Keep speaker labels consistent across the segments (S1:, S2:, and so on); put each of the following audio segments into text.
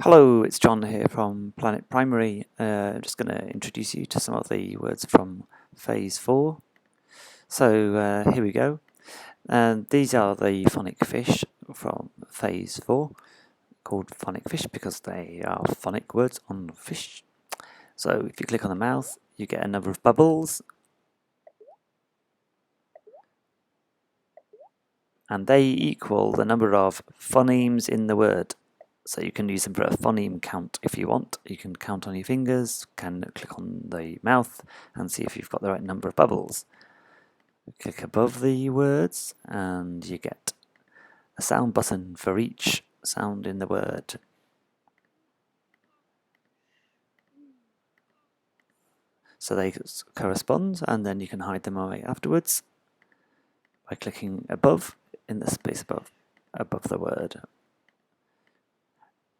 S1: Hello, it's John here from Planet Primary. I'm just going to introduce you to some of the words from Phase 4. So here we go. And these are the phonic fish from Phase 4, called phonic fish because they are phonic words on fish. So if you click on the mouth, you get a number of bubbles, and they equal the number of phonemes in the word. So you can use them for a phoneme count if you want. You can count on your fingers, can click on the mouth and see if you've got the right number of bubbles. Click above the words and you get a sound button for each sound in the word. So they correspond, and then you can hide them away afterwards by clicking above in the space above the word.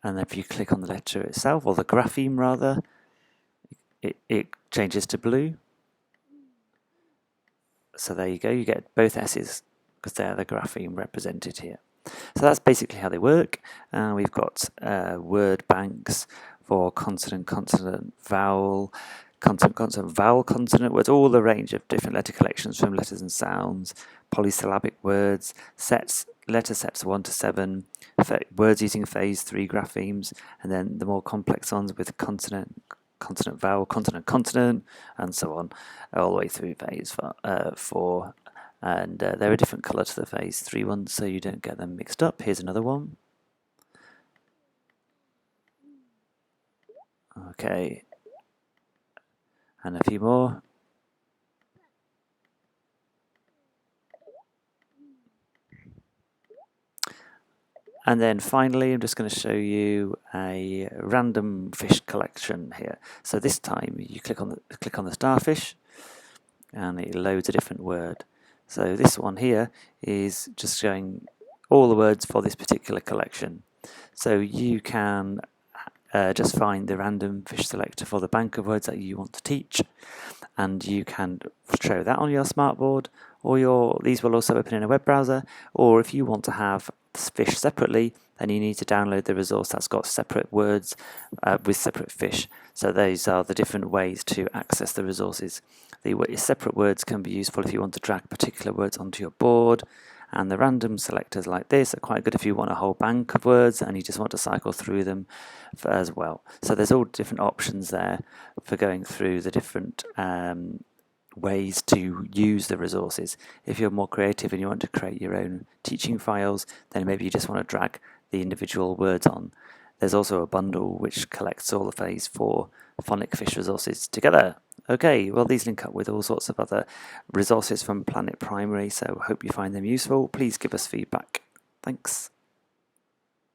S1: And if you click on the letter itself, or the grapheme rather, it changes to blue. So there you go, you get both S's because they're the grapheme represented here. So that's basically how they work. We've got word banks for consonant, consonant, vowel, consonant, consonant, vowel, consonant words, all the range of different letter collections from letters and sounds, polysyllabic words, sets, letter sets 1 to 7, words using phase 3 graphemes, and then the more complex ones with consonant, consonant, vowel, consonant, consonant, and so on, all the way through phase 4. And they're a different colour to the phase 3 ones, so you don't get them mixed up. Here's another one. Okay, and a few more. And then finally, I'm just going to show you a random fish collection here. So this time, you click on the starfish, and it loads a different word. So this one here is just showing all the words for this particular collection. So you can just find the random fish selector for the bank of words that you want to teach, and you can show that on your smartboard, or these will also open in a web browser, or if you want to have fish separately, then you need to download the resource that's got separate words with separate fish. So those are the different ways to access the resources. The separate words can be useful if you want to drag particular words onto your board, and the random selectors like this are quite good if you want a whole bank of words and you just want to cycle through them as well. So there's all different options there for going through the different ways to use the resources. If you're more creative and you want to create your own teaching files, then maybe you just want to drag the individual words on. There's also a bundle which collects all the phase 4 phonic fish resources together. Okay, well these link up with all sorts of other resources from Planet Primary, so hope you find them useful. Please give us feedback. Thanks.